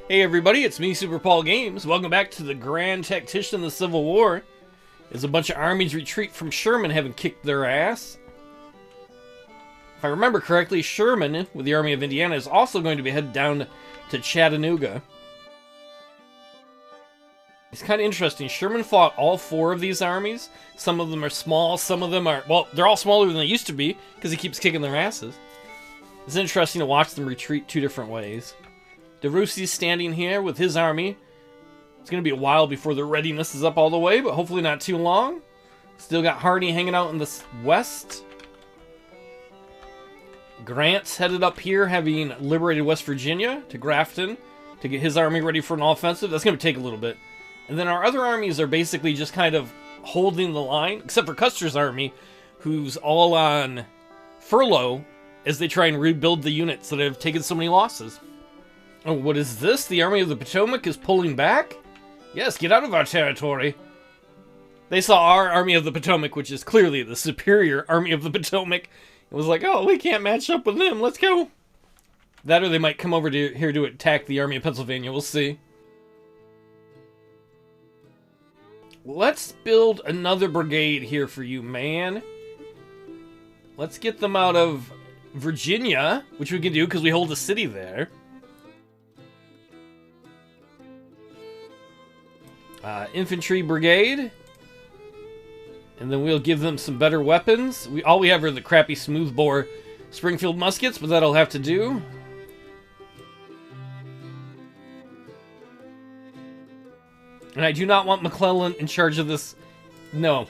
Hey everybody, it's me, Superpaulgames. Welcome back to the Grand Tactician of the Civil War. As a bunch of armies retreat from Sherman, having kicked their ass. If I remember correctly, Sherman, with the Army of Indiana, is also going to be headed down to Chattanooga. It's kind of interesting. Sherman fought all four of these armies. Some of them are small, some of them are, well, they're all smaller than they used to be, because he keeps kicking their asses. It's interesting to watch them retreat two different ways. DeRussi's standing here with his army. It's going to be a while before their readiness is up all the way, but hopefully not too long. Still got Hardy hanging out in the west. Grant's headed up here, having liberated West Virginia, to Grafton, to get his army ready for an offensive. That's going to take a little bit. And then our other armies are basically just kind of holding the line, except for Custer's army, who's all on furlough as they try and rebuild the units that have taken so many losses. Oh, what is this? The Army of the Potomac is pulling back? Yes, get out of our territory. They saw our Army of the Potomac, which is clearly the superior Army of the Potomac. It was like, oh, we can't match up with them. Let's go. That or they might come over to here to attack the Army of Pennsylvania. We'll see. Let's build another brigade here for you, man. Let's get them out of Virginia, which we can do because we hold a city there. Infantry brigade, and then we'll give them some better weapons. All we have are the crappy smoothbore Springfield muskets, but that'll have to do. And I do not want McClellan in charge of this. No.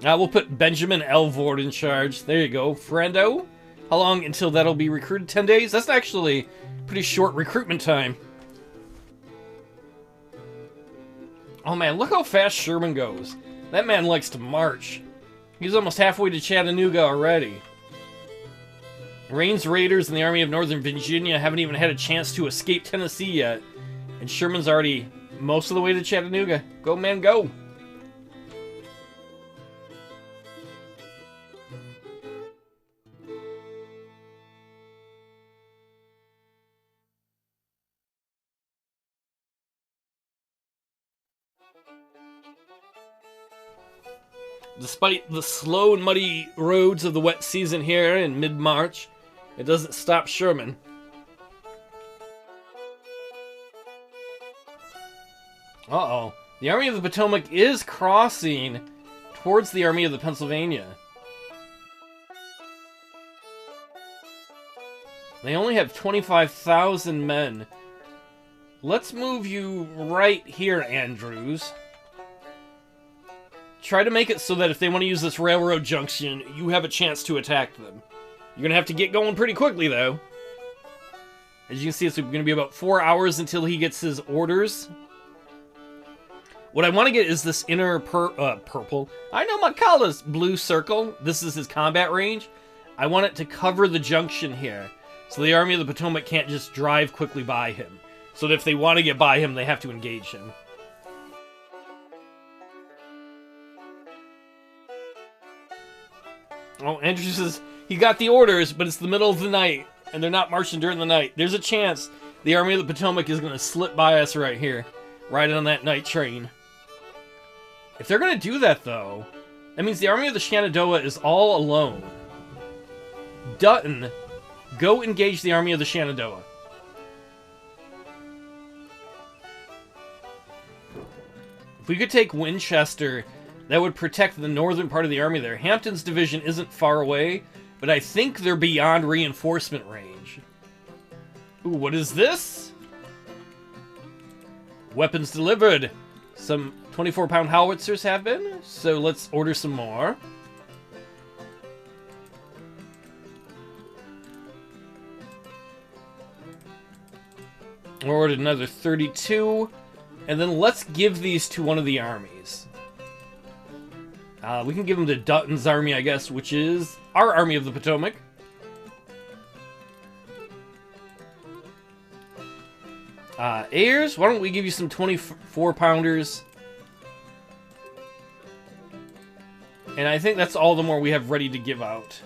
We'll put Benjamin Elvord in charge. There you go, friendo. How long until that'll be recruited? 10 days? That's actually pretty short recruitment time. Oh man, look how fast Sherman goes. That man likes to march. He's almost halfway to Chattanooga already. Rains Raiders and the Army of Northern Virginia haven't even had a chance to escape Tennessee yet. And Sherman's already most of the way to Chattanooga. Go, man, go! Despite the slow and muddy roads of the wet season here in mid-March, it doesn't stop Sherman. Uh-oh. The Army of the Potomac is crossing towards the Army of the Pennsylvania. They only have 25,000 men. Let's move you right here, Andrews. Try to make it so that if they want to use this railroad junction, you have a chance to attack them. You're going to have to get going pretty quickly, though. As you can see, it's going to be about 4 hours until he gets his orders. What I want to get is this inner purple. I know my colors. Blue circle. This is his combat range. I want it to cover the junction here. So the Army of the Potomac can't just drive quickly by him. So that if they want to get by him, they have to engage him. Oh, Andrews says he got the orders, but it's the middle of the night, and they're not marching during the night. There's a chance the Army of the Potomac is going to slip by us right here, right on that night train. If they're going to do that, though, that means the Army of the Shenandoah is all alone. Dutton, go engage the Army of the Shenandoah. If we could take Winchester, that would protect the northern part of the army there. Hampton's division isn't far away, but I think they're beyond reinforcement range. Ooh, what is this? Weapons delivered. Some 24-pound howitzers have been, so let's order some more. Ordered another 32, and then let's give these to one of the armies. We can give them to Dutton's army, I guess, which is our Army of the Potomac. Ayers, why don't we give you some 24-pounders? And I think that's all the more we have ready to give out.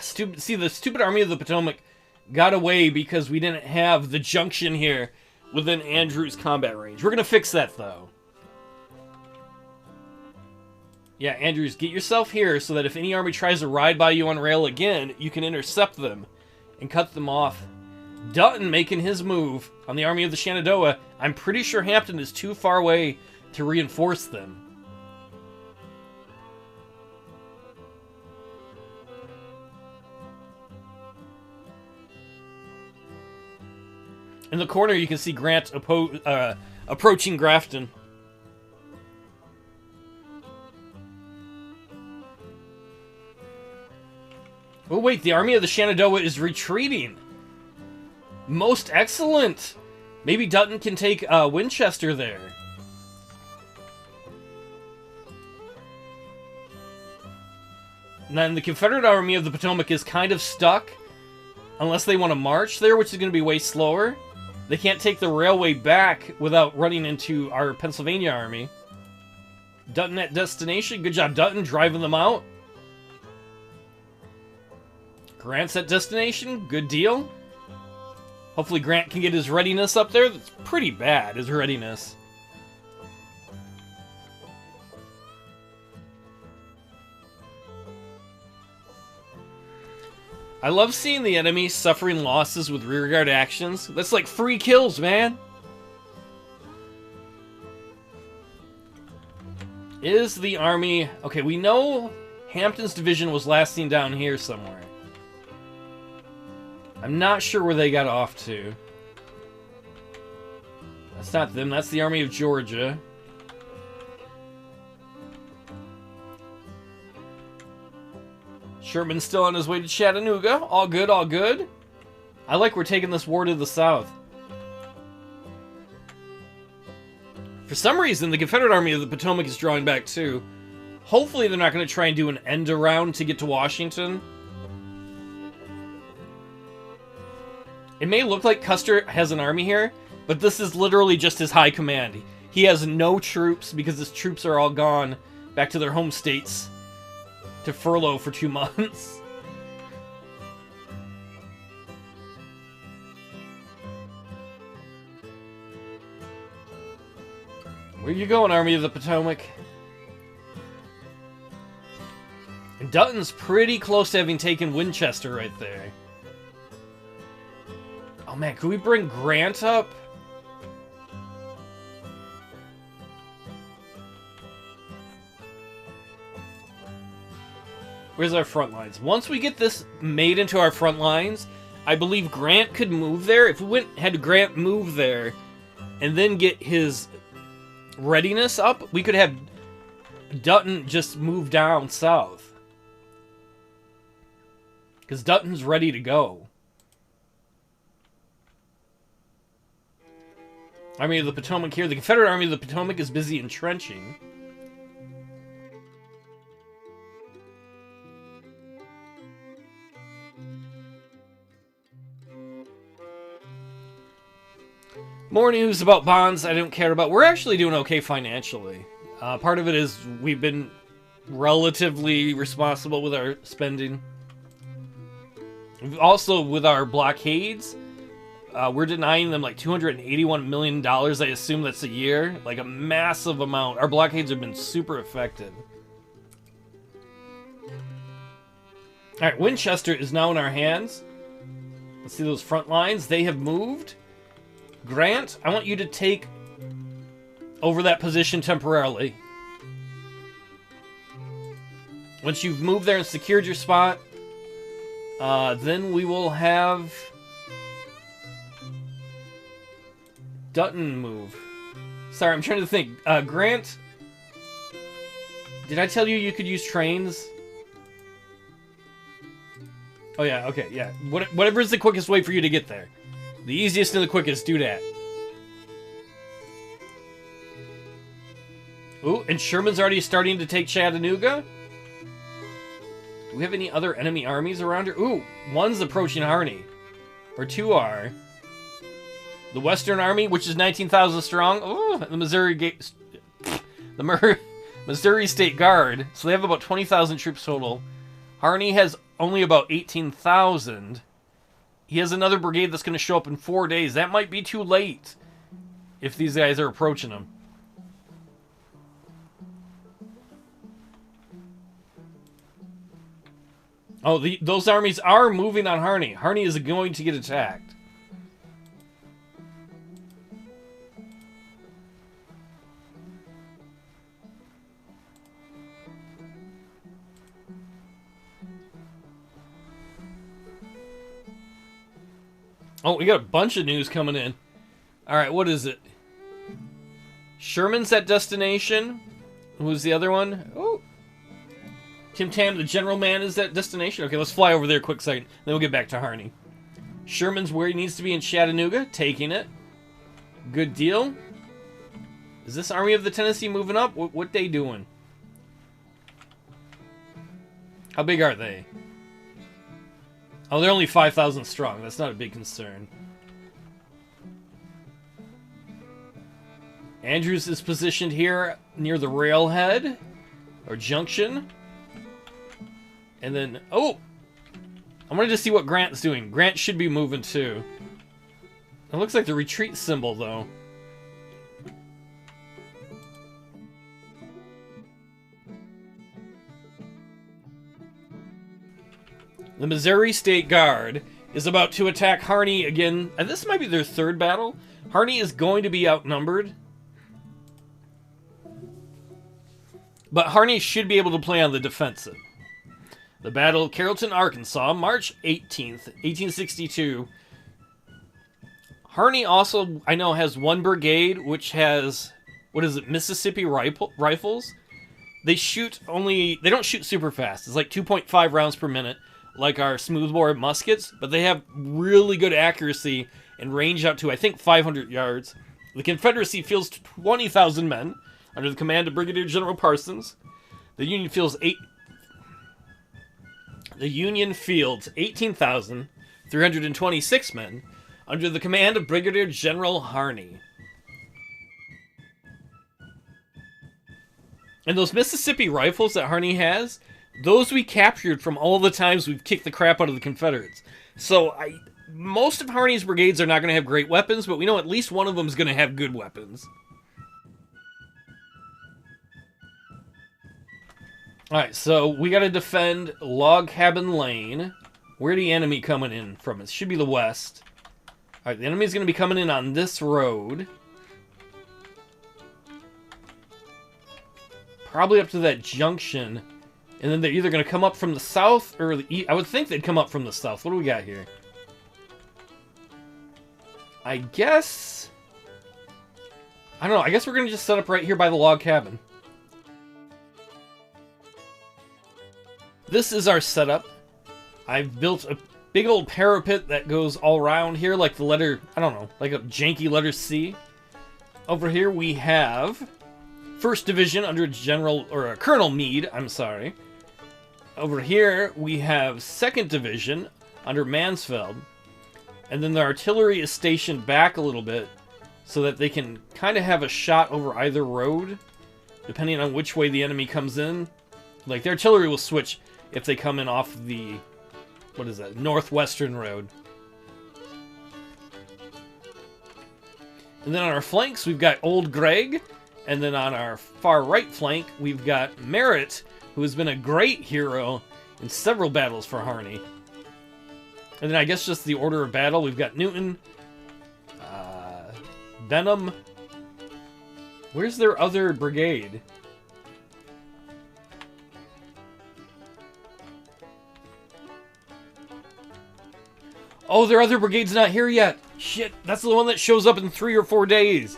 See, the stupid Army of the Potomac got away because we didn't have the junction here within Andrew's combat range. We're going to fix that, though. Yeah, Andrews, get yourself here so that if any army tries to ride by you on rail again, you can intercept them and cut them off. Dutton making his move on the Army of the Shenandoah. I'm pretty sure Hampton is too far away to reinforce them. In the corner, you can see Grant approaching Grafton. Oh, wait, the Army of the Shenandoah is retreating. Most excellent. Maybe Dutton can take Winchester there. And then the Confederate Army of the Potomac is kind of stuck. Unless they want to march there, which is going to be way slower. They can't take the railway back without running into our Pennsylvania army. Dutton at destination. Good job, Dutton, driving them out. Grant's at destination. Good deal. Hopefully Grant can get his readiness up there. That's pretty bad, his readiness. I love seeing the enemy suffering losses with rearguard actions. That's like free kills, man. Is the army... Okay, we know Hampton's division was last seen down here somewhere. I'm not sure where they got off to. That's not them, that's the Army of Georgia. Sherman's still on his way to Chattanooga. All good, all good. I like we're taking this war to the south. For some reason, the Confederate Army of the Potomac is drawing back too. Hopefully they're not going to try and do an end around to get to Washington. It may look like Custer has an army here, but this is literally just his high command. He has no troops because his troops are all gone back to their home states to furlough for 2 months. Where you going, Army of the Potomac? And Dutton's pretty close to having taken Winchester right there. Oh man, could we bring Grant up? Where's our front lines? Once we get this made into our front lines, I believe Grant could move there. If we had Grant move there and then get his readiness up, we could have Dutton just move down south. Because Dutton's ready to go. Army of the Potomac here. The Confederate Army of the Potomac is busy entrenching. More news about bonds I don't care about. We're actually doing okay financially. Part of it is we've been relatively responsible with our spending. Also, with our blockades, we're denying them like $281 million. I assume that's a year. Like a massive amount. Our blockades have been super effective. Alright, Winchester is now in our hands. Let's see those front lines. They have moved. Grant, I want you to take over that position temporarily. Once you've moved there and secured your spot, then we will have Dutton move. Sorry, I'm trying to think. Grant, did I tell you you could use trains? Oh yeah, okay, yeah. Whatever is the quickest way for you to get there. The easiest and the quickest, do that. Ooh, and Sherman's already starting to take Chattanooga? Do we have any other enemy armies around here? Ooh, one's approaching Harney. Or two are. The Western Army, which is 19,000 strong. Ooh, the Missouri State Guard. So they have about 20,000 troops total. Harney has only about 18,000. He has another brigade that's going to show up in 4 days. That might be too late if these guys are approaching him. Oh, those armies are moving on Harney. Harney is going to get attacked. Oh, we got a bunch of news coming in. Alright, what is it? Sherman's at destination. Who's the other one? Oh. Tim Tam, the general man, is at destination. Okay, let's fly over there a quick second. Then we'll get back to Harney. Sherman's where he needs to be in Chattanooga. Taking it. Good deal. Is this Army of the Tennessee moving up? What they doing? How big are they? Oh, they're only 5,000 strong. That's not a big concern. Andrews is positioned here near the railhead or junction. And then, oh! I wanted to see what Grant's doing. Grant should be moving too. It looks like the retreat symbol though. The Missouri State Guard is about to attack Harney again. And this might be their third battle. Harney is going to be outnumbered. But Harney should be able to play on the defensive. The Battle of Carrollton, Arkansas, March 18th, 1862. Harney also, I know, has one brigade, which has, what is it, Mississippi rifles? They don't shoot super fast. It's like 2.5 rounds per minute, like our smoothbore muskets, but they have really good accuracy and range out to, I think, 500 yards. The Confederacy fields 20,000 men under the command of Brigadier General Parsons. The Union fields 18,326 men under the command of Brigadier General Harney. And those Mississippi rifles that Harney has, those we captured from all the times we've kicked the crap out of the Confederates. So most of Harney's brigades are not going to have great weapons, but we know at least one of them is going to have good weapons. Alright, so we got to defend Log Cabin Lane. Where the enemy coming in from? It should be the west. Alright, the enemy's going to be coming in on this road. Probably up to that junction. And then they're either going to come up from the south or the east. I would think they'd come up from the south. What do we got here? I guess... I don't know. I guess we're going to just set up right here by the log cabin. This is our setup. I've built a big old parapet that goes all around here like the letter, I don't know, like a janky letter C. Over here we have 1st Division under Colonel Meade, I'm sorry. Over here we have 2nd Division under Mansfeld. And then the artillery is stationed back a little bit so that they can kind of have a shot over either road, depending on which way the enemy comes in. Like, the artillery will switch if they come in off the, what is that, northwestern road. And then on our flanks, we've got Old Greg. And then on our far right flank, we've got Merritt, who has been a great hero in several battles for Harney. And then I guess just the order of battle, we've got Newton, Benham. Where's their other brigade? Oh, their other brigade's not here yet. Shit, that's the one that shows up in 3 or 4 days.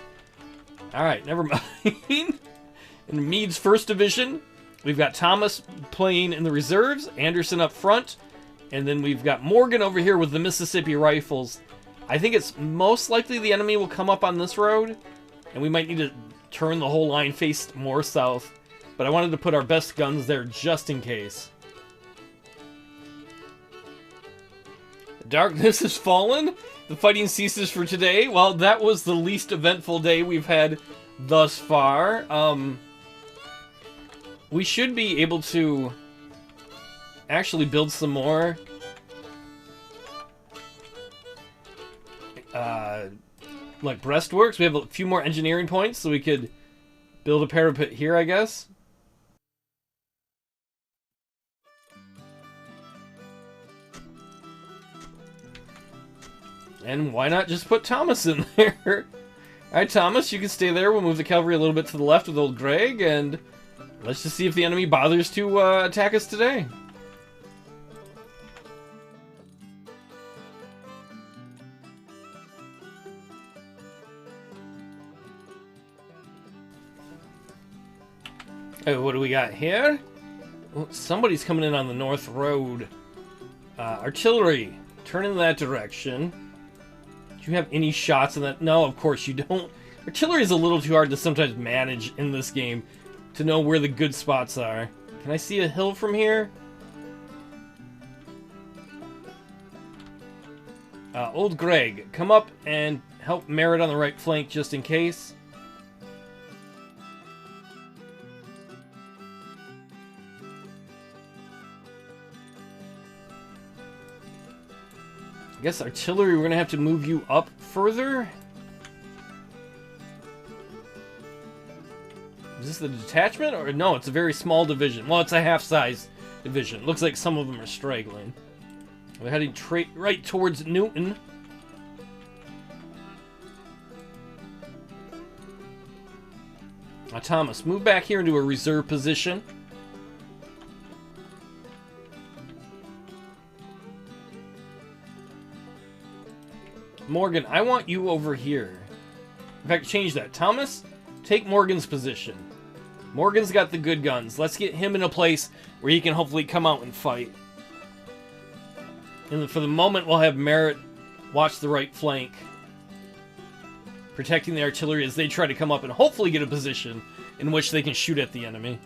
Alright, never mind. In Meade's 1st Division, we've got Thomas playing in the reserves, Anderson up front, and then we've got Morgan over here with the Mississippi Rifles. I think it's most likely the enemy will come up on this road, and we might need to turn the whole line face more south, but I wanted to put our best guns there just in case. Darkness has fallen. The fighting ceases for today. Well, that was the least eventful day we've had thus far. We should be able to actually build some more like breastworks. We have a few more engineering points, so we could build a parapet here, I guess. And why not just put Thomas in there? Alright, Thomas, you can stay there. We'll move the cavalry a little bit to the left with old Greg, and let's just see if the enemy bothers to attack us today. Oh, what do we got here? Oh, somebody's coming in on the north road. Artillery, turn in that direction. Do you have any shots in that? No, of course you don't. Artillery is a little too hard to sometimes manage in this game to know where the good spots are. Can I see a hill from here? Old Greg, come up and help Merritt on the right flank just in case. I guess artillery, we're going to have to move you up further. Is this the detachment? Or no, it's a very small division. Well, it's a half-size division. Looks like some of them are straggling. We're heading right towards Newton. Now, Thomas, move back here into a reserve position. Morgan, I want you over here. In fact, change that. Thomas, take Morgan's position. Morgan's got the good guns. Let's get him in a place where he can hopefully come out and fight. And for the moment, we'll have Merritt watch the right flank, protecting the artillery as they try to come up and hopefully get a position in which they can shoot at the enemy.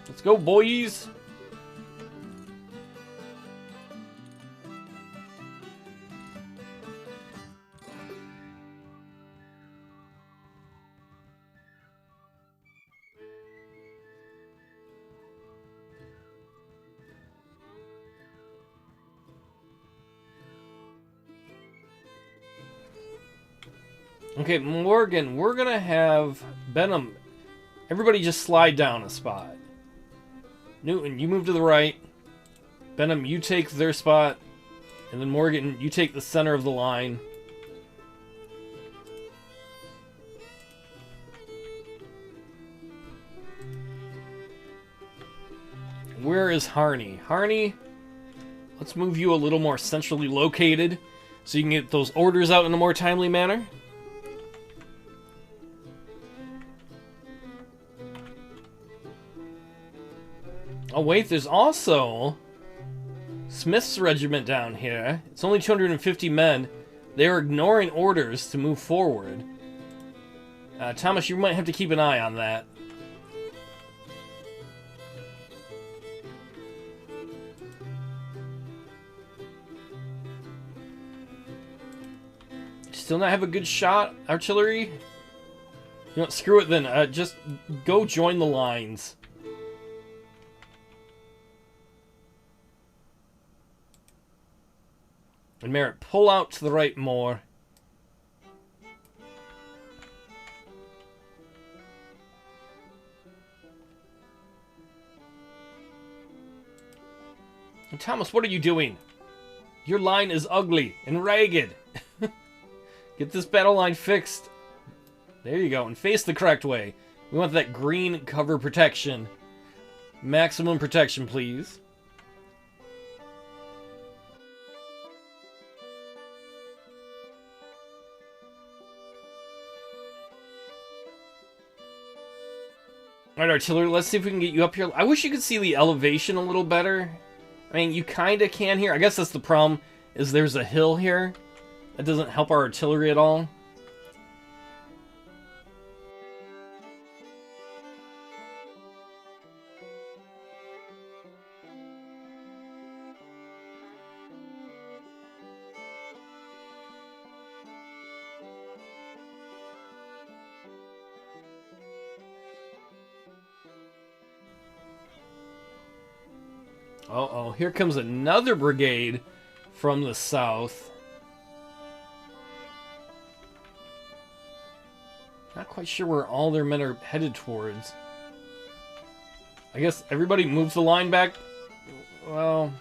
Let's go, boys! Okay, Morgan, we're gonna have Benham. Everybody just slide down a spot. Newton, you move to the right. Benham, you take their spot. And then Morgan, you take the center of the line. Where is Harney? Harney, let's move you a little more centrally located so you can get those orders out in a more timely manner. Oh wait, there's also Smith's regiment down here. It's only 250 men. They're ignoring orders to move forward. Thomas, you might have to keep an eye on that. Still not have a good shot, artillery? You know, screw it then. Just go join the lines. And Merritt, pull out to the right more. And Thomas, what are you doing? Your line is ugly and ragged. Get this battle line fixed. There you go, and face the correct way. We want that green cover protection. Maximum protection, please. Alright, artillery, let's see if we can get you up here. I wish you could see the elevation a little better. I mean, you kind of can here. I guess that's the problem, is there's a hill here. That doesn't help our artillery at all. Uh-oh, here comes another brigade from the south. Not quite sure where all their men are headed towards. I guess everybody moves the line back. Well,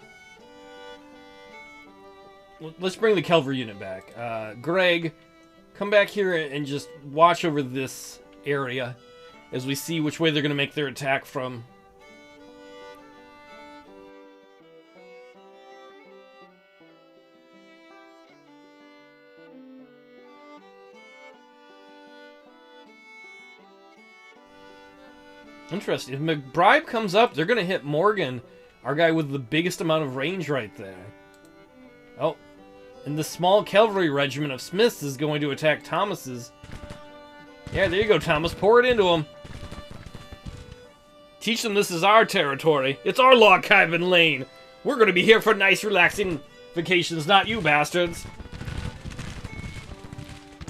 let's bring the cavalry unit back. Greg, come back here and just watch over this area as we see which way they're going to make their attack from. Interesting. If McBride comes up, they're going to hit Morgan, our guy with the biggest amount of range right there. Oh, and the small cavalry regiment of Smiths is going to attack Thomas's. Yeah, there you go, Thomas. Pour it into them. Teach them this is our territory. It's our log cabin lane. We're going to be here for nice, relaxing vacations, not you bastards.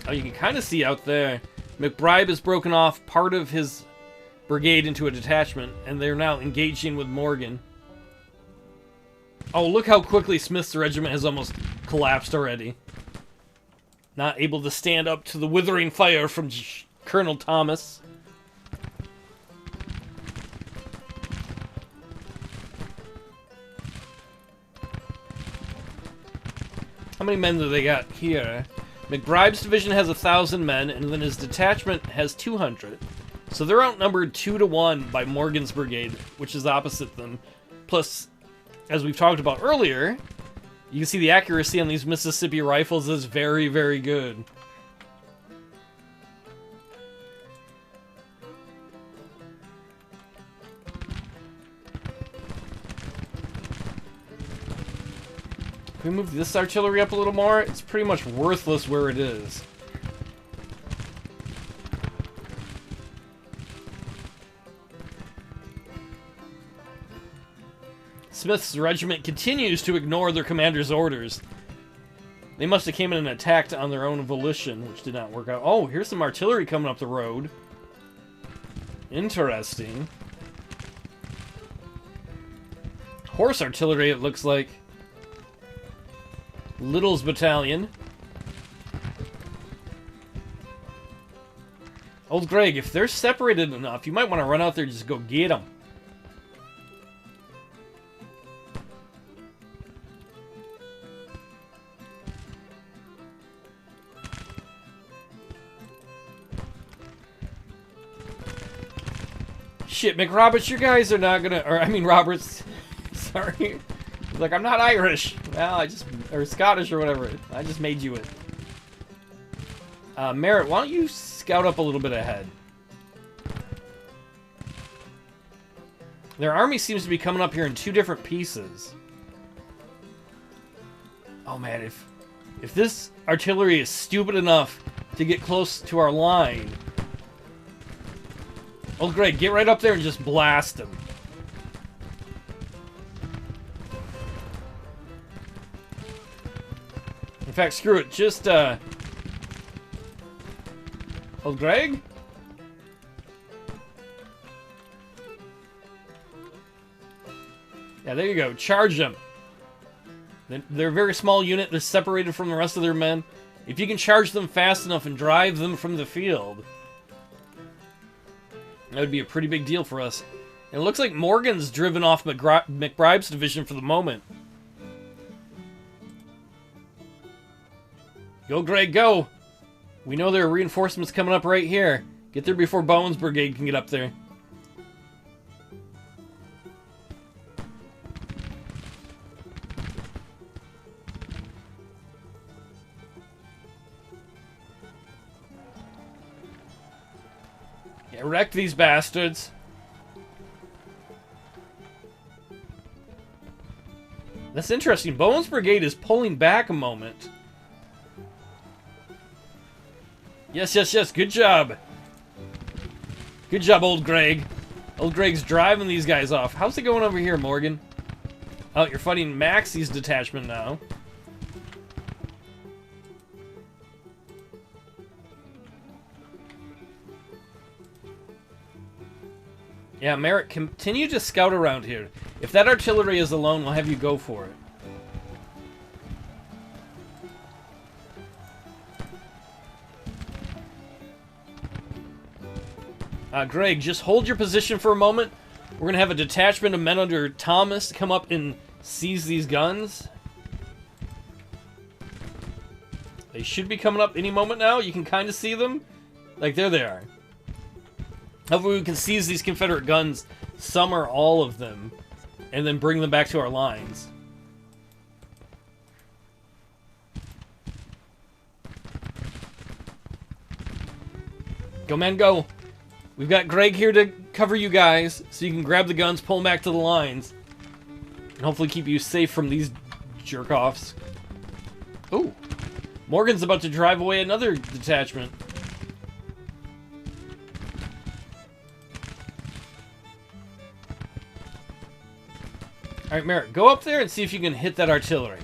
Oh, you can kind of see out there. McBride has broken off part of his brigade into a detachment, and they're now engaging with Morgan. Oh, look how quickly Smith's regiment has almost collapsed already. Not able to stand up to the withering fire from Colonel Thomas. How many men do they got here? McBride's division has 1,000 men, and then his detachment has 200. So they're outnumbered 2-1 by Morgan's brigade, which is opposite them. Plus, as we've talked about earlier, you can see the accuracy on these Mississippi rifles is very, very good. Can we move this artillery up a little more? It's pretty much worthless where it is. Smith's regiment continues to ignore their commander's orders. They must have came in and attacked on their own volition, which did not work out. Oh, here's some artillery coming up the road. Interesting. Horse artillery, it looks like. Little's battalion. Old Greg, if they're separated enough, you might want to run out there and just go get them. Shit, McRoberts, you guys are not gonna... Or, I mean, Roberts. Sorry. He's like, I'm not Irish. Well, I just... Or Scottish or whatever. I just made you it. Merritt, why don't you scout up a little bit ahead? Their army seems to be coming up here in 2 different pieces. Oh, man, if this artillery is stupid enough to get close to our line... Oh, Greg, get right up there and just blast him. In fact, screw it. Just, Oh, Greg? Yeah, there you go. Charge them. They're a very small unit. They're separated from the rest of their men. If you can charge them fast enough and drive them from the field... That would be a pretty big deal for us. And it looks like Morgan's driven off McBride's division for the moment. Go, Greg, go! We know there are reinforcements coming up right here. Get there before Bowen's brigade can get up there. Wreck these bastards. That's interesting. Bowen's brigade is pulling back a moment. Yes, yes, yes. Good job. Good job, old Greg. Old Greg's driving these guys off. How's it going over here, Morgan? Oh, you're fighting Maxie's detachment now. Yeah, Merritt, continue to scout around here. If that artillery is alone, we'll have you go for it. Greg, just hold your position for a moment. We're going to have a detachment of men under Thomas come up and seize these guns. They should be coming up any moment now. You can kind of see them. Like, there they are. Hopefully we can seize these Confederate guns, some or all of them, and then bring them back to our lines. Go, men, go! We've got Greg here to cover you guys, so you can grab the guns, pull them back to the lines, and hopefully keep you safe from these jerk-offs. Ooh! Morgan's about to drive away another detachment. Alright, Merritt, go up there and see if you can hit that artillery.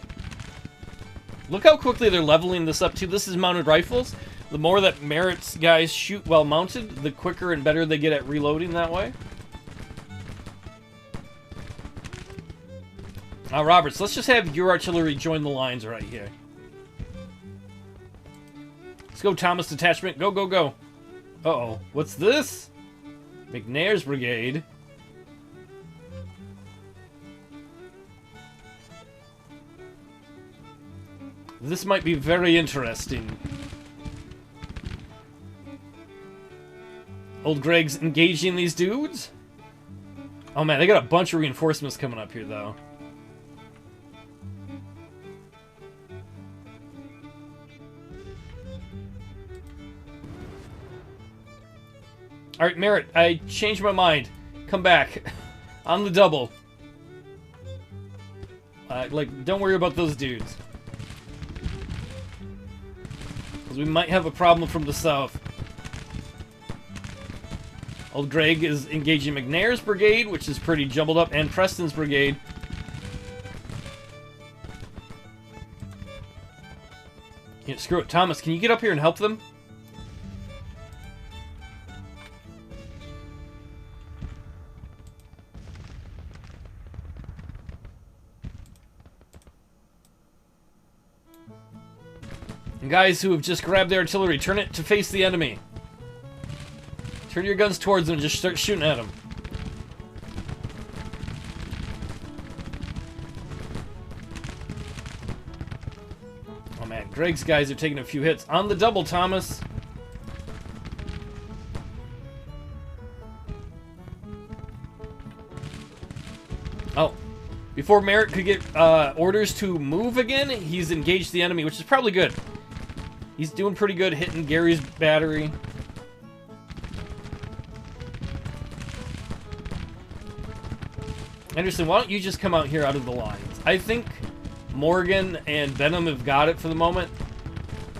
Look how quickly they're leveling this up, too. This is mounted rifles. The more that Merritt's guys shoot while mounted, the quicker and better they get at reloading that way. Roberts, let's just have your artillery join the lines right here. Let's go, Thomas Detachment. Go, go, go. Uh-oh. What's this? McNair's Brigade. This might be very interesting. Old Greg's engaging these dudes. Oh man, they got a bunch of reinforcements coming up here, though. Alright, Merritt, I changed my mind. Come back. On the double. Like, don't worry about those dudes. Because we might have a problem from the south. Old Greg is engaging McNair's brigade, which is pretty jumbled up, and Preston's brigade. Yeah, screw it. Thomas, can you get up here and help them? And guys who have just grabbed their artillery, turn it to face the enemy. Turn your guns towards them and just start shooting at them. Oh man, Greg's guys are taking a few hits. On the double, Thomas. Oh. Before Merritt could get orders to move again, he's engaged the enemy, which is probably good. He's doing pretty good hitting Gary's battery. Anderson, why don't you just come out here out of the lines? I think Morgan and Benham have got it for the moment.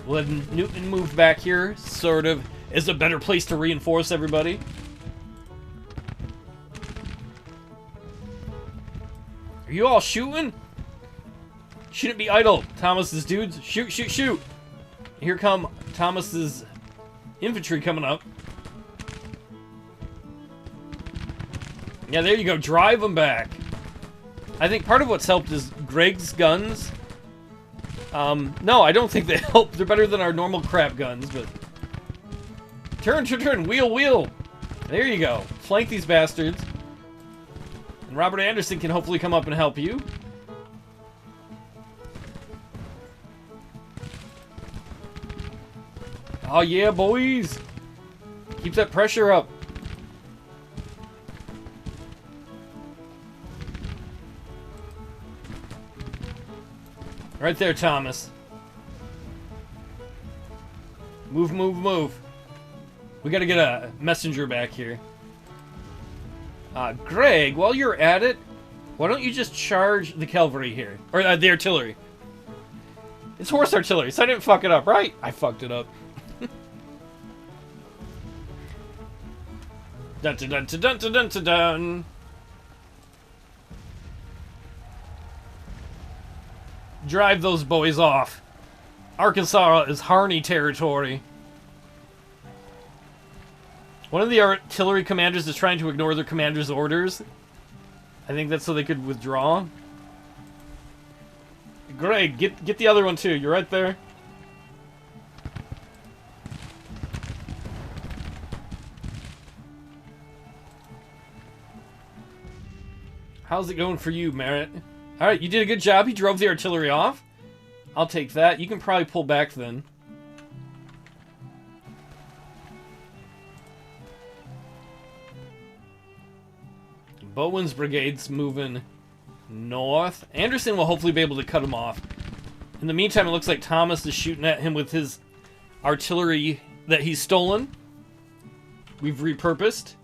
We'll have Newton move back here, sort of, as a better place to reinforce everybody. Are you all shooting? Shouldn't be idle, Thomas's dudes. Shoot, shoot, shoot! Here come Thomas's infantry coming up. Yeah, there you go. Drive them back. I think part of what's helped is Greg's guns. No, I don't think they help. They're better than our normal crap guns, but... Turn, turn, turn. Wheel, wheel. There you go. Flank these bastards. And Robert Anderson can hopefully come up and help you. Oh yeah, boys! Keep that pressure up. Right there, Thomas. Move, move, move. We gotta get a messenger back here. Greg, while you're at it, why don't you just charge the cavalry here? Or the artillery. It's horse artillery, so I didn't fuck it up, right? I fucked it up. Dun dun dun dun dun dun dun dun. Drive those boys off. Arkansas is Harney territory. One of the artillery commanders is trying to ignore their commander's orders. I think that's so they could withdraw. Greg, get the other one too. You're right there. How's it going for you, Merritt? Alright, you did a good job. You drove the artillery off. I'll take that. You can probably pull back then. Bowen's brigade's moving north. Anderson will hopefully be able to cut him off. In the meantime, it looks like Thomas is shooting at him with his artillery that he's stolen. We've repurposed.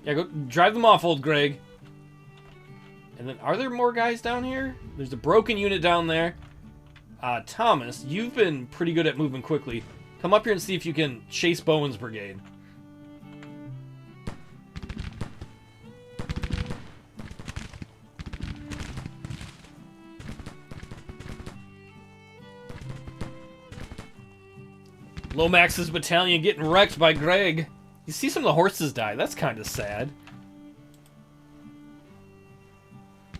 Yeah, go drive them off, old Greg. And then, are there more guys down here? There's a broken unit down there. Thomas, you've been pretty good at moving quickly. Come up here and see if you can chase Bowen's brigade. Lomax's battalion getting wrecked by Greg. You see some of the horses die. That's kind of sad.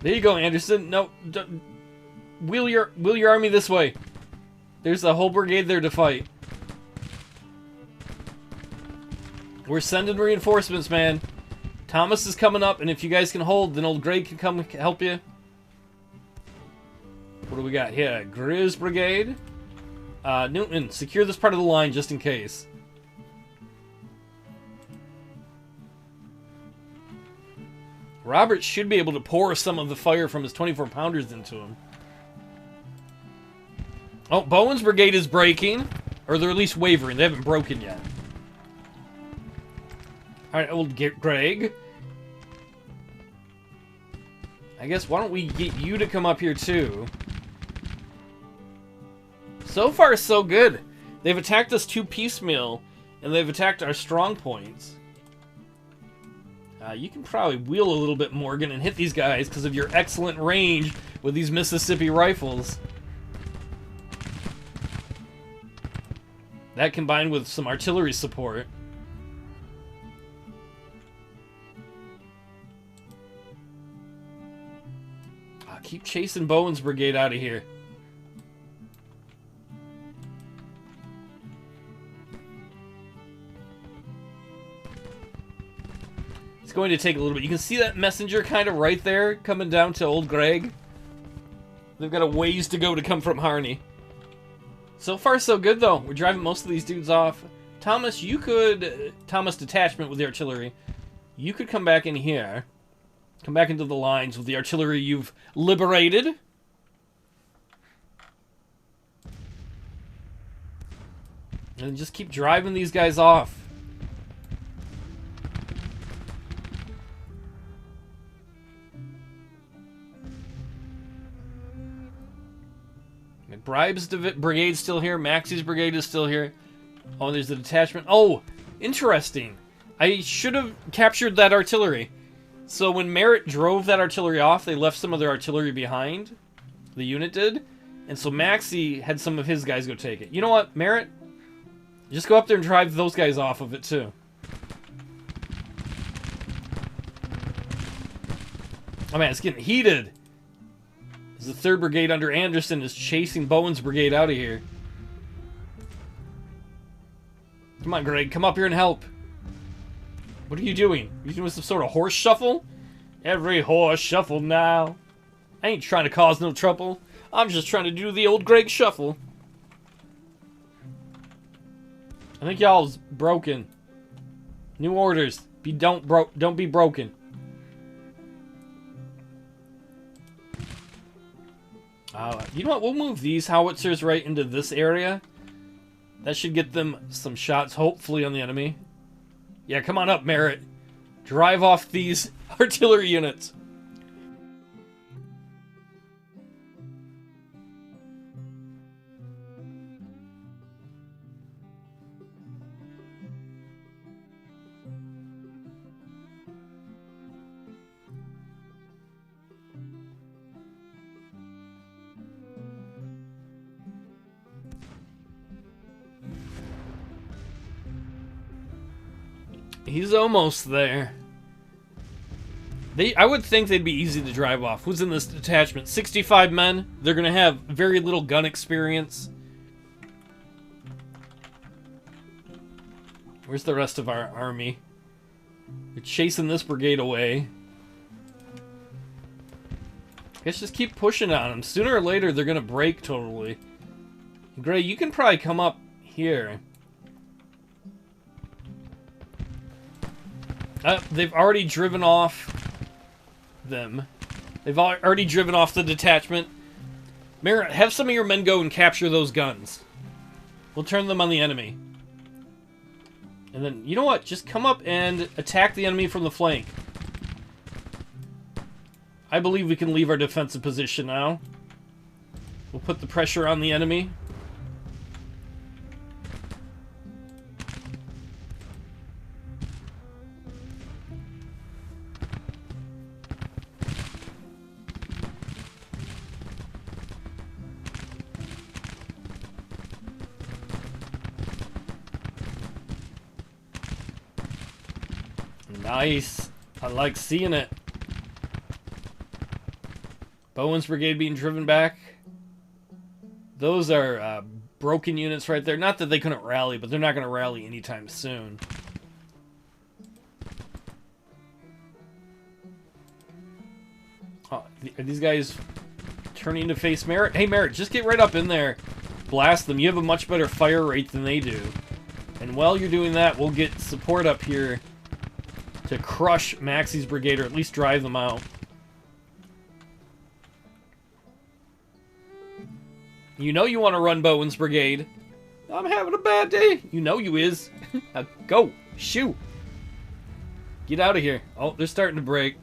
There you go, Anderson. No, wheel your army this way. There's a whole brigade there to fight. We're sending reinforcements, man. Thomas is coming up, and if you guys can hold, then old Greg can come help you. What do we got here? Grizz brigade. Newton, secure this part of the line just in case. Robert should be able to pour some of the fire from his 24-pounders into him. Oh, Bowen's brigade is breaking. Or they're at least wavering. They haven't broken yet. Alright, old Greg. I guess, why don't we get you to come up here, too? So far, so good. They've attacked us 2 piecemeal, and they've attacked our strong points. You can probably wheel a little bit, Morgan, and hit these guys because of your excellent range with these Mississippi rifles. That combined with some artillery support. Keep chasing Bowen's brigade out of here. Going to take a little bit. You can see that messenger kind of right there coming down to old Greg. They've got a ways to go to come from Harney. So far so good though. We're driving most of these dudes off. Thomas, you could Thomas detachment with the artillery. You could come back in here. Come back into the lines with the artillery you've liberated. And just keep driving these guys off. McBride's brigade's still here. Maxey's brigade is still here. Oh, there's the detachment. Oh, interesting. I should have captured that artillery. So when Merritt drove that artillery off, they left some of their artillery behind. The unit did. And so Maxey had some of his guys go take it. You know what, Merritt? Just go up there and drive those guys off of it, too. Oh, man, it's getting heated. The 3rd Brigade under Anderson is chasing Bowen's brigade out of here. Come on, Greg. Come up here and help. What are you doing? Are you doing some sort of horse shuffle? Every horse shuffle now. I ain't trying to cause no trouble. I'm just trying to do the old Greg shuffle. I think y'all's broken. New orders. Don't be broken. You know what? We'll move these howitzers right into this area. That should get them some shots, hopefully, on the enemy. Yeah, come on up, Merritt. Drive off these artillery units. He's almost there. I would think they'd be easy to drive off. Who's in this detachment? 65 men. They're going to have very little gun experience. Where's the rest of our army? They're chasing this brigade away. Guess just keep pushing on them. Sooner or later, they're going to break totally. Gray, you can probably come up here. They've already driven off them. They've already driven off the detachment. Merritt, have some of your men go and capture those guns. We'll turn them on the enemy. And then, you know what? Just come up and attack the enemy from the flank. I believe we can leave our defensive position now. We'll put the pressure on the enemy. Nice. I like seeing it. Bowen's brigade being driven back. Those are broken units right there. Not that they couldn't rally, but they're not going to rally anytime soon. Oh, are these guys turning to face Merritt? Hey, Merritt, just get right up in there. Blast them. You have a much better fire rate than they do. And while you're doing that, we'll get support up here to crush Maxie's brigade, or at least drive them out. You know you want to run Bowen's brigade. I'm having a bad day. You know you is. Now go. Shoot. Get out of here. Oh, they're starting to break.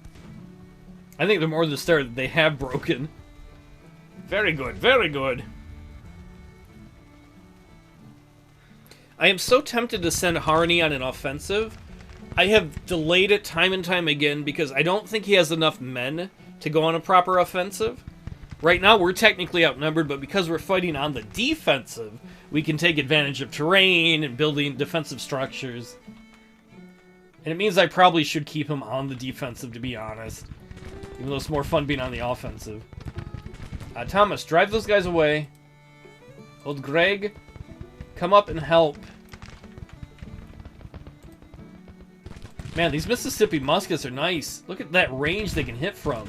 I think they're more than started. They have broken. Very good. Very good. I am so tempted to send Harney on an offensive. I have delayed it time and time again because I don't think he has enough men to go on a proper offensive. Right now, we're technically outnumbered, but because we're fighting on the defensive, we can take advantage of terrain and building defensive structures. And it means I probably should keep him on the defensive, to be honest. Even though it's more fun being on the offensive. Thomas, drive those guys away. Old Greg, come up and help. Man, these Mississippi muskets are nice. Look at that range they can hit from.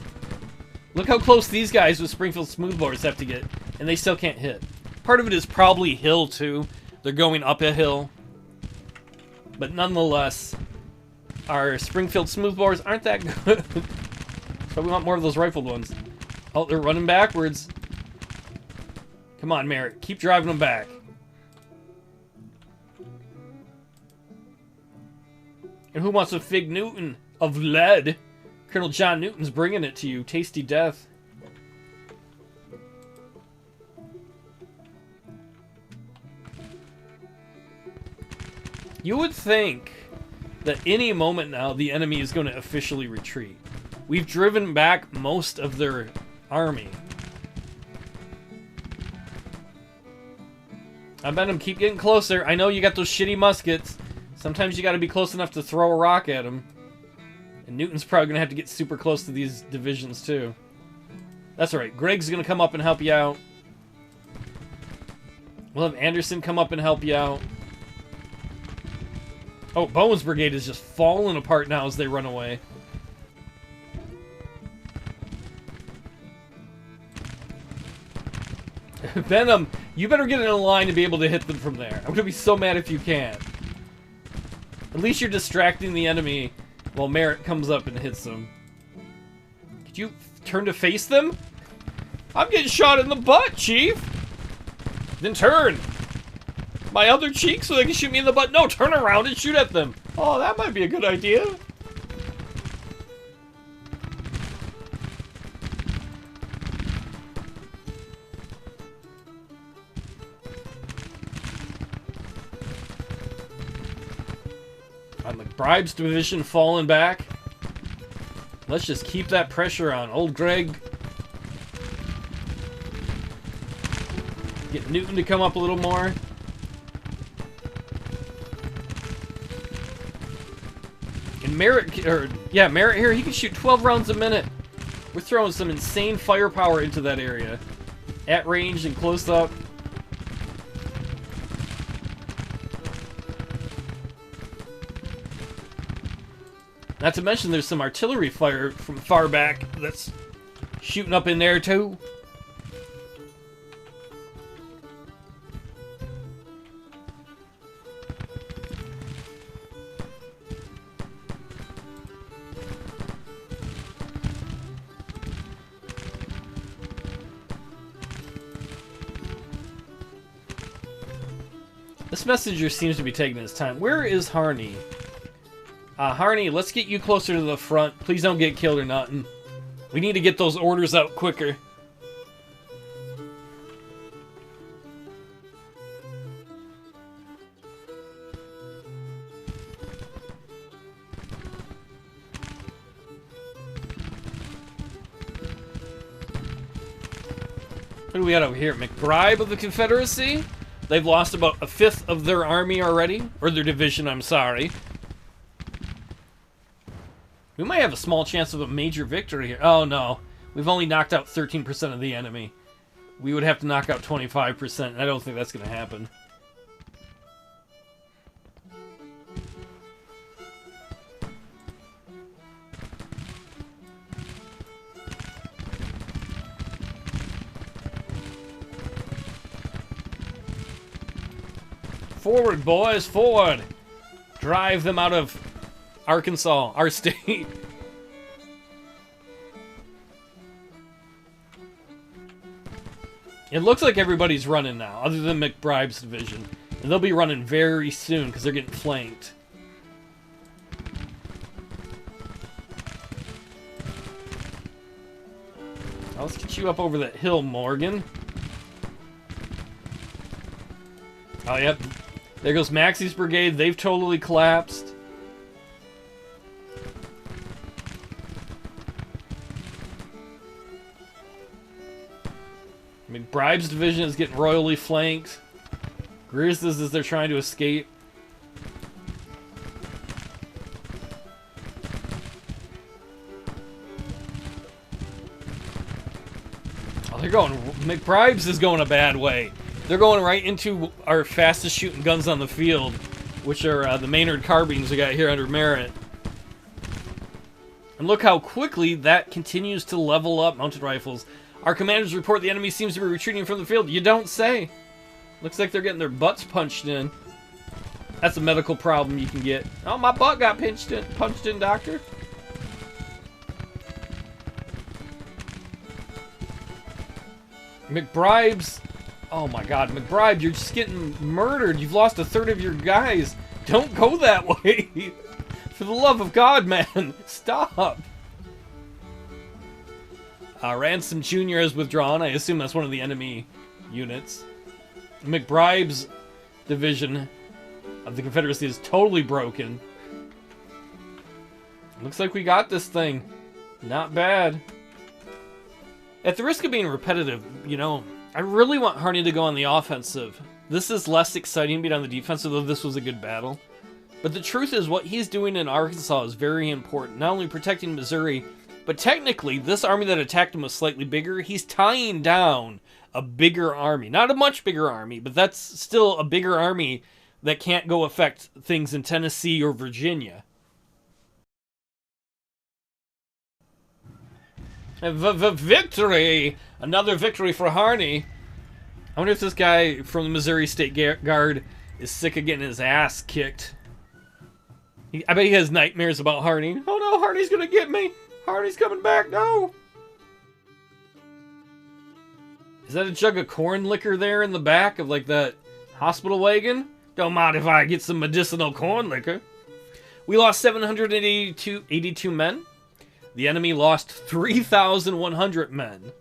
Look how close these guys with Springfield smoothbores have to get, and they still can't hit. Part of it is probably hill, too. They're going up a hill. But nonetheless, our Springfield smoothbores aren't that good. So we want more of those rifled ones. Oh, they're running backwards. Come on, Merritt. Keep driving them back. And who wants a Fig Newton of lead? Colonel John Newton's bringing it to you. Tasty death. You would think that any moment now the enemy is going to officially retreat. We've driven back most of their army. I bet them keep getting closer. I know you got those shitty muskets. Sometimes you got to be close enough to throw a rock at them. And Newton's probably going to have to get super close to these divisions, too. That's alright. Greg's going to come up and help you out. We'll have Anderson come up and help you out. Oh, Bowen's brigade is just falling apart now as they run away. Venom, you better get in a line to be able to hit them from there. I'm going to be so mad if you can't. At least you're distracting the enemy while Merritt comes up and hits them. Could you turn to face them? I'm getting shot in the butt, Chief! Then turn! My other cheek so they can shoot me in the butt. No, turn around and shoot at them. Oh, that might be a good idea. McBride's division falling back. Let's just keep that pressure on. Old Greg. Get Newton to come up a little more. Merritt, or yeah, Merritt here, he can shoot 12 rounds a minute. We're throwing some insane firepower into that area. At range and close up. Not to mention there's some artillery fire from far back that's shooting up in there too. This messenger seems to be taking his time. Where is Harney? Harney, let's get you closer to the front. Please don't get killed or nothing. We need to get those orders out quicker. What do we got over here? McBride of the Confederacy? They've lost about a fifth of their army already. Or their division, I'm sorry. We might have a small chance of a major victory here. Oh, no. We've only knocked out 13% of the enemy. We would have to knock out 25%. I don't think that's going to happen. Forward, boys, forward! Drive them out of Arkansas, our state. It looks like everybody's running now, other than McBride's division. And they'll be running very soon, because they're getting flanked. Let's get you up over that hill, Morgan. Oh, yep. There goes Maxey's brigade. They've totally collapsed. McBride's division is getting royally flanked. Greer's as they're trying to escape. Oh, they're going... McBride's is going a bad way. They're going right into our fastest shooting guns on the field, which are the Maynard carbines we got here under Merritt. And look how quickly that continues to level up mounted rifles. Our commanders report the enemy seems to be retreating from the field. You don't say. Looks like they're getting their butts punched in. That's a medical problem you can get. Oh, my butt got punched in, doctor. McBride's... Oh my god, McBride, you're just getting murdered. You've lost a third of your guys. Don't go that way. For the love of God, man. Stop. Ransom Jr. has withdrawn. I assume that's one of the enemy units. McBride's division of the Confederacy is totally broken. Looks like we got this thing. Not bad. At the risk of being repetitive, you know, I really want Harney to go on the offensive. This is less exciting being on the defensive, though this was a good battle. But the truth is, what he's doing in Arkansas is very important. Not only protecting Missouri, but technically, this army that attacked him was slightly bigger. He's tying down a bigger army. Not a much bigger army, but that's still a bigger army that can't go affect things in Tennessee or Virginia. Victory! Another victory for Harney. I wonder if this guy from the Missouri State Guard is sick of getting his ass kicked. I bet he has nightmares about Harney. Oh no, Harney's gonna get me! Harney's coming back, no! Is that a jug of corn liquor there in the back of like that hospital wagon? Don't mind if I get some medicinal corn liquor. We lost 782 men. The enemy lost 3,100 men.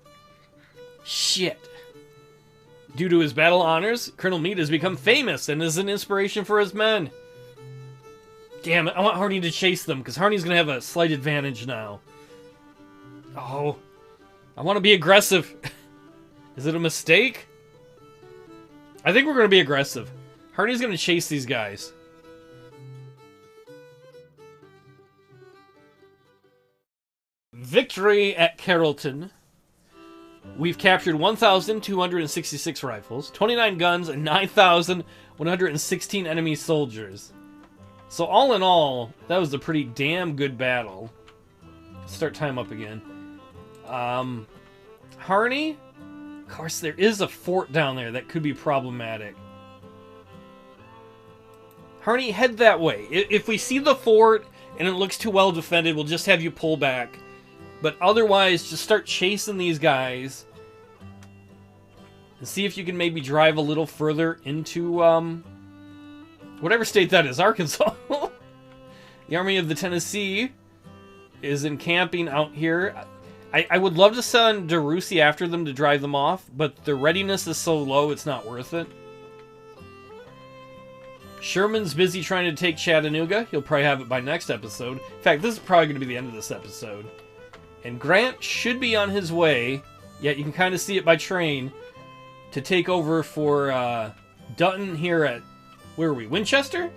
Shit. Due to his battle honors, Colonel Meade has become famous and is an inspiration for his men. Damn it, I want Harney to chase them, because Harney's going to have a slight advantage now. Oh, I want to be aggressive. Is it a mistake? I think we're going to be aggressive. Harney's going to chase these guys. Victory at Carrollton. We've captured 1,266 rifles, 29 guns, and 9,116 enemy soldiers. So all in all, that was a pretty damn good battle. Start time up again. Harney? Of course, there is a fort down there that could be problematic. Harney, head that way. If we see the fort and it looks too well defended, we'll just have you pull back. But otherwise, just start chasing these guys. And see if you can maybe drive a little further into, whatever state that is, Arkansas. The Army of the Tennessee is encamping out here. I would love to send DeRussy after them to drive them off, but their readiness is so low, it's not worth it. Sherman's busy trying to take Chattanooga. He'll probably have it by next episode. In fact, this is probably going to be the end of this episode. And Grant should be on his way, yet you can kind of see it by train, to take over for Dutton here at, where are we, Winchester?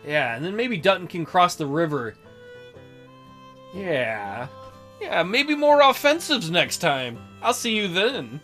Yeah, and then maybe Dutton can cross the river. Yeah, maybe more offensives next time. I'll see you then.